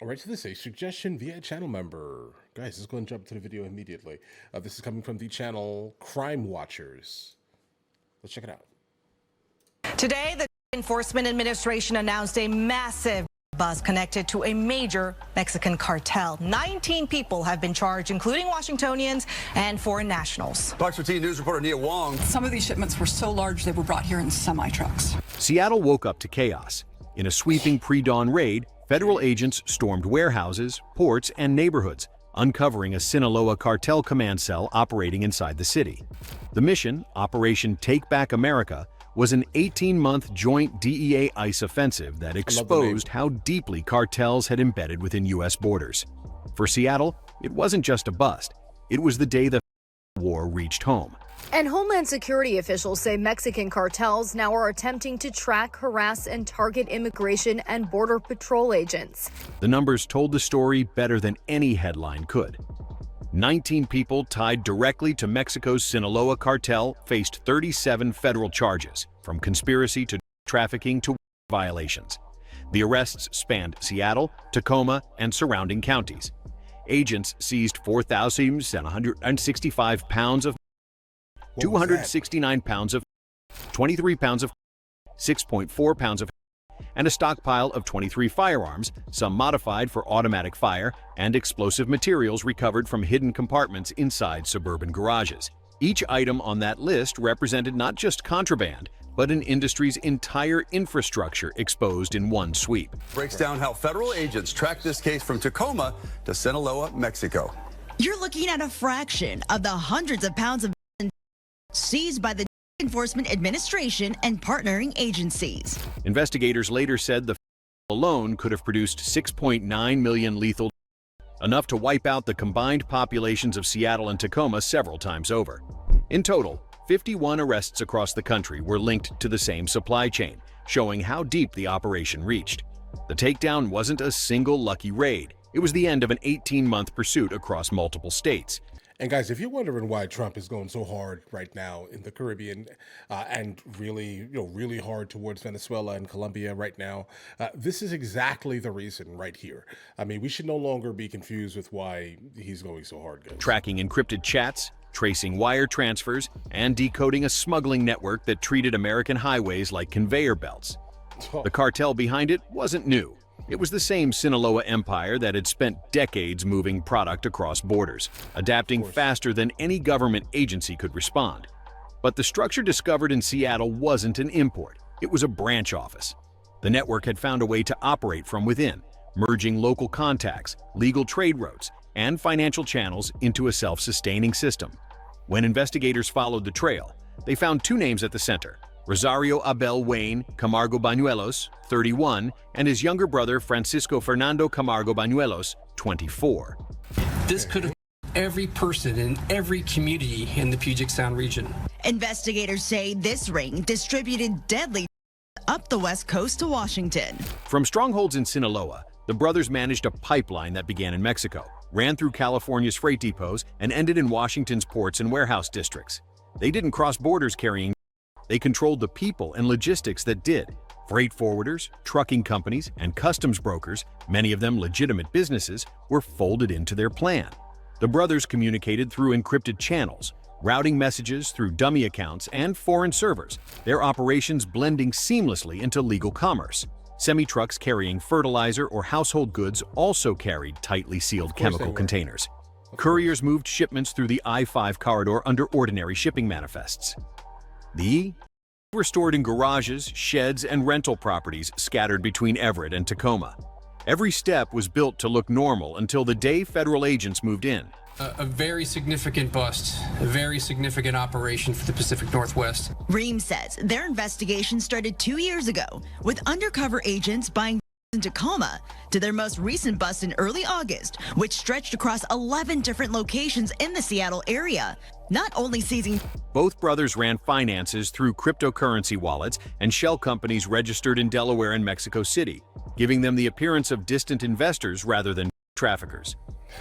All right, so this is a suggestion via a channel member. Guys, let's go and jump to the video immediately. This is coming from the channel Crime Watchers. Let's check it out. Today, the Enforcement Administration announced a massive bust connected to a major Mexican cartel. 19 people have been charged, including Washingtonians and foreign nationals. Fox 14 News reporter Nia Wong. Some of these shipments were so large they were brought here in semi-trucks. Seattle woke up to chaos. In a sweeping pre-dawn raid, federal agents stormed warehouses, ports, and neighborhoods, uncovering a Sinaloa cartel command cell operating inside the city. The mission, Operation Takeback America, was an 18-month joint DEA ICE offensive that exposed how deeply cartels had embedded within U.S. borders. For Seattle, it wasn't just a bust. It was the day the war reached home. And Homeland Security officials say Mexican cartels now are attempting to track, harass, and target immigration and border patrol agents. The numbers told the story better than any headline could. 19 people tied directly to Mexico's Sinaloa cartel faced 37 federal charges, from conspiracy to trafficking to violations. The arrests spanned Seattle, Tacoma, and surrounding counties. Agents seized 4,165 pounds of 269 pounds of 23 pounds of 6.4 pounds of and a stockpile of 23 firearms, some modified for automatic fire, and explosive materials recovered from hidden compartments inside suburban garages. Each item on that list represented not just contraband, but an industry's entire infrastructure exposed in one sweep. Breaks down how federal agents tracked this case from Tacoma to Sinaloa, Mexico. You're looking at a fraction of the hundreds of pounds of seized by the Enforcement Administration and partnering agencies. Investigators later said the alone could have produced 6.9 million lethal, enough to wipe out the combined populations of Seattle and Tacoma several times over. In total, 51 arrests across the country were linked to the same supply chain, showing how deep the operation reached. The takedown wasn't a single lucky raid. It was the end of an 18-month pursuit across multiple states. And guys, if you're wondering why Trump is going so hard right now in the Caribbean and really hard towards Venezuela and Colombia right now, this is exactly the reason right here. I mean, we should no longer be confused with why he's going so hard, guys. Tracking encrypted chats, tracing wire transfers, and decoding a smuggling network that treated American highways like conveyor belts. The cartel behind it wasn't new. It was the same Sinaloa empire that had spent decades moving product across borders, adapting faster than any government agency could respond. But the structure discovered in Seattle wasn't an import. It was a branch office. The network had found a way to operate from within, merging local contacts, legal trade routes, and financial channels into a self-sustaining system. When investigators followed the trail, they found two names at the center: Rosario Abel Wayne Camargo Bañuelos, 31, and his younger brother Francisco Fernando Camargo Bañuelos, 24. This could have every person in every community in the Puget Sound region. Investigators say this ring distributed deadly up the west coast to Washington. From strongholds in Sinaloa, the brothers managed a pipeline that began in Mexico, ran through California's freight depots, and ended in Washington's ports and warehouse districts. They didn't cross borders carrying. They controlled the people and logistics that did. Freight forwarders, trucking companies, and customs brokers, many of them legitimate businesses, were folded into their plan. The brothers communicated through encrypted channels, routing messages through dummy accounts and foreign servers, their operations blending seamlessly into legal commerce. Semi-trucks carrying fertilizer or household goods also carried tightly sealed chemical containers. Couriers moved shipments through the I-5 corridor under ordinary shipping manifests. The were stored in garages, sheds, and rental properties scattered between Everett and Tacoma. Every step was built to look normal until the day federal agents moved in. A very significant bust, a very significant operation for the Pacific Northwest. Ream says their investigation started 2 years ago with undercover agents buying in Tacoma to their most recent bust in early August, which stretched across 11 different locations in the Seattle area, not only seizing. Both brothers ran finances through cryptocurrency wallets and shell companies registered in Delaware and Mexico City, giving them the appearance of distant investors rather than traffickers.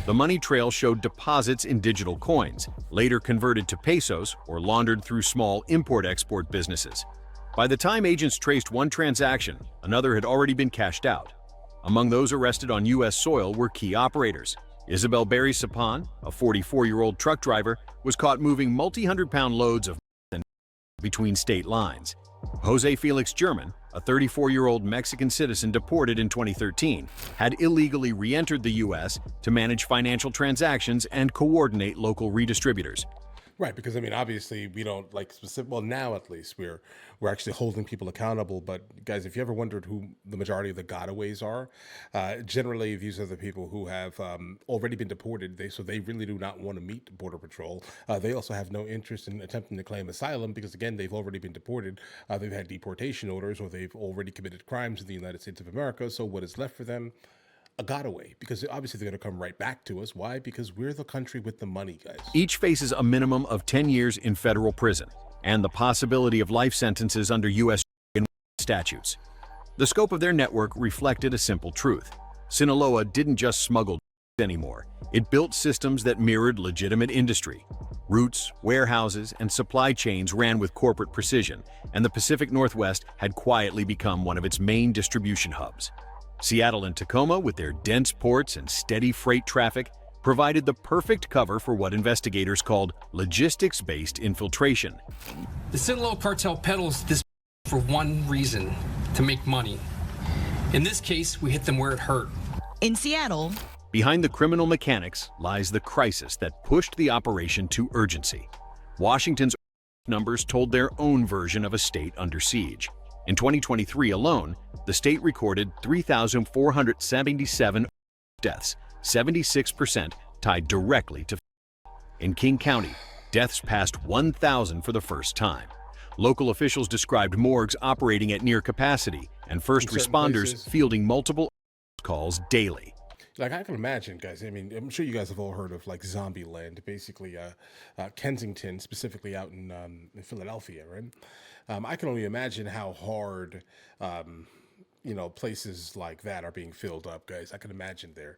The money trail showed deposits in digital coins, later converted to pesos or laundered through small import-export businesses. By the time agents traced one transaction, another had already been cashed out. Among those arrested on U.S. soil were key operators. Isabel Berry Sapan, a 44-year-old truck driver, was caught moving multi-hundred-pound loads of between state lines. Jose Felix German, a 34-year-old Mexican citizen deported in 2013, had illegally re-entered the U.S. to manage financial transactions and coordinate local redistributors. Right, because I mean, obviously, we don't like specific. Well, now at least we're actually holding people accountable. But guys, if you ever wondered who the majority of the gotaways are, generally these are the people who have already been deported. They really do not want to meet Border Patrol. They also have no interest in attempting to claim asylum because again, they've already been deported. They've had deportation orders, or they've already committed crimes in the United States of America. So what is left for them? A gotaway, because obviously they're going to come right back to us. Why? Because we're the country with the money, guys. Each faces a minimum of 10 years in federal prison and the possibility of life sentences under U.S. statutes. The scope of their network reflected a simple truth. Sinaloa didn't just smuggle anymore. It built systems that mirrored legitimate industry. Routes, warehouses, and supply chains ran with corporate precision, and the Pacific Northwest had quietly become one of its main distribution hubs. Seattle and Tacoma, with their dense ports and steady freight traffic, provided the perfect cover for what investigators called logistics-based infiltration. The Sinaloa cartel peddles this for one reason: to make money. In this case, we hit them where it hurt. In Seattle, behind the criminal mechanics lies the crisis that pushed the operation to urgency. Washington's numbers told their own version of a state under siege. In 2023 alone, the state recorded 3,477 deaths, 76% tied directly to. In King County, deaths passed 1,000 for the first time. Local officials described morgues operating at near capacity and first responders fielding multiple calls daily. Like, I can imagine, guys. I mean, I'm sure you guys have all heard of like Zombie Land, basically Kensington, specifically out in Philadelphia, right? I can only imagine how hard, places like that are being filled up, guys. I can imagine there,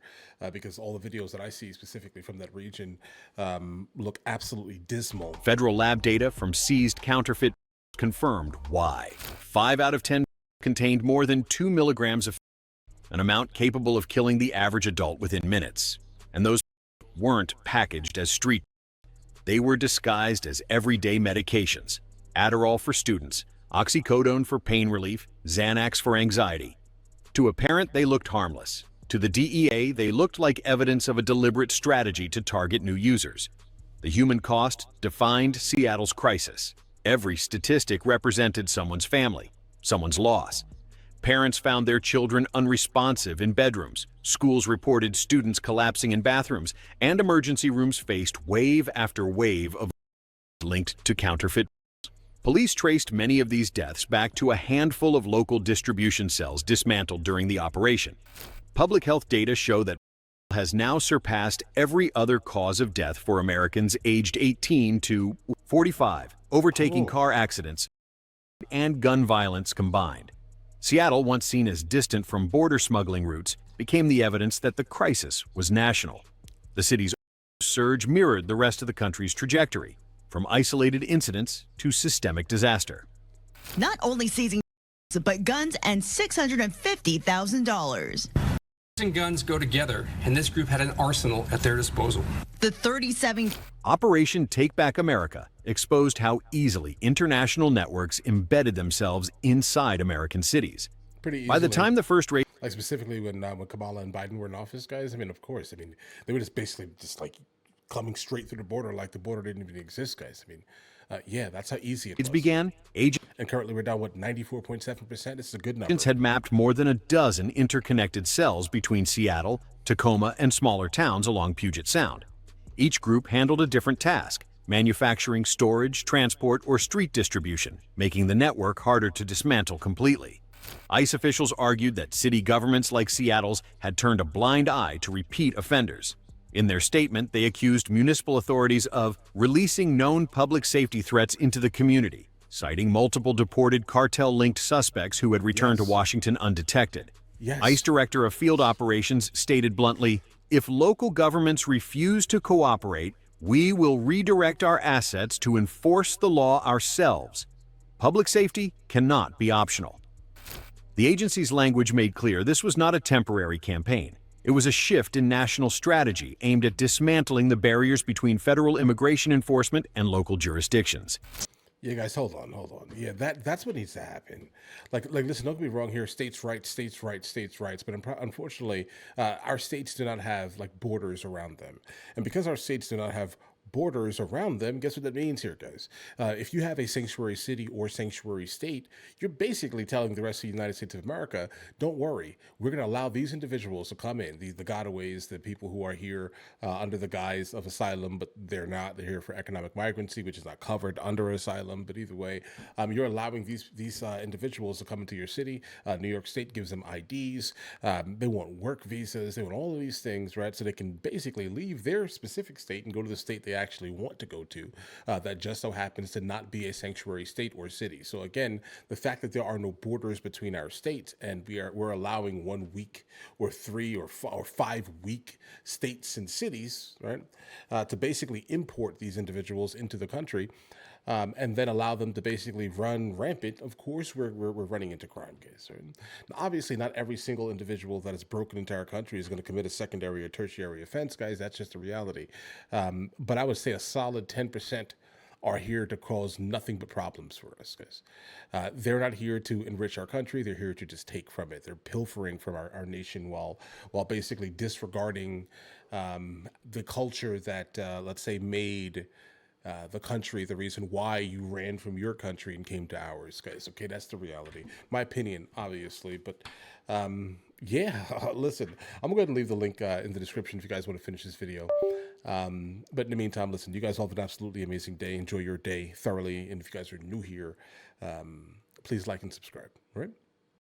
because all the videos that I see specifically from that region look absolutely dismal. Federal lab data from seized counterfeit confirmed why. 5 out of 10 contained more than 2 milligrams of an amount capable of killing the average adult within minutes. And those weren't packaged as street. They were disguised as everyday medications. Adderall for students, oxycodone for pain relief, Xanax for anxiety. To a parent, they looked harmless. To the DEA, they looked like evidence of a deliberate strategy to target new users. The human cost defined Seattle's crisis. Every statistic represented someone's family, someone's loss. Parents found their children unresponsive in bedrooms. Schools reported students collapsing in bathrooms, and emergency rooms faced wave after wave of linked to counterfeit. Police traced many of these deaths back to a handful of local distribution cells dismantled during the operation. Public health data show that has now surpassed every other cause of death for Americans aged 18 to 45, overtaking car accidents and gun violence combined. Seattle, once seen as distant from border smuggling routes, became the evidence that the crisis was national. The city's surge mirrored the rest of the country's trajectory, from isolated incidents to systemic disaster. not only seizing but guns and $650,000. And guns go together, and this group had an arsenal at their disposal. The 37 Operation Takeback America exposed how easily international networks embedded themselves inside American cities. Pretty easily. By the time the first raid, like specifically when Kamala and Biden were in office, guys, I mean, of course, I mean, they were just basically just like coming straight through the border like the border didn't even exist, guys. I mean, yeah, that's how easy it was. began, agents And currently we're down, what, 94.7%? It's a good number. had mapped more than a dozen interconnected cells between Seattle, Tacoma, and smaller towns along Puget Sound. Each group handled a different task: manufacturing, storage, transport, or street distribution, making the network harder to dismantle completely. ICE officials argued that city governments like Seattle's had turned a blind eye to repeat offenders. In their statement, they accused municipal authorities of releasing known public safety threats into the community, citing multiple deported cartel-linked suspects who had returned to Washington undetected. ICE Director of Field Operations stated bluntly, "If local governments refuse to cooperate, we will redirect our assets to enforce the law ourselves. Public safety cannot be optional." The agency's language made clear this was not a temporary campaign. It was a shift in national strategy aimed at dismantling the barriers between federal immigration enforcement and local jurisdictions. Yeah, guys, hold on. Yeah, that's what needs to happen. Listen, don't get me wrong here. States' rights, states' rights, states' rights. But unfortunately, our states do not have borders around them, and because our states do not have borders around them, guess what that means here, guys? If you have a sanctuary city or sanctuary state, you're basically telling the rest of the United States of America, don't worry, we're going to allow these individuals to come in, the gotaways, the people who are here under the guise of asylum, but they're not. They're here for economic migrancy, which is not covered under asylum. But either way, you're allowing these individuals to come into your city. New York State gives them IDs. They want work visas. They want all of these things, right? So they can basically leave their specific state and go to the state they actually want to go to, that just so happens to not be a sanctuary state or city. So again, the fact that there are no borders between our states, and we're allowing 1 week or 3 or 5 week states and cities, right, to basically import these individuals into the country, and then allow them to basically run rampant. Of course, we're running into crime, guys. Right? Now, obviously, not every single individual that is broken into our country is going to commit a secondary or tertiary offense, guys. That's just a reality. But I would say a solid 10% are here to cause nothing but problems for us, guys. They're not here to enrich our country. They're here to just take from it. They're pilfering from our nation while basically disregarding the culture that, let's say, made the country the reason why you ran from your country and came to ours, guys. Okay, that's the reality. My opinion, obviously, but yeah, listen, I'm going to go ahead and leave the link in the description if you guys want to finish this video. But in the meantime, listen, you guys all have an absolutely amazing day. Enjoy your day thoroughly. And if you guys are new here, please like and subscribe. All right?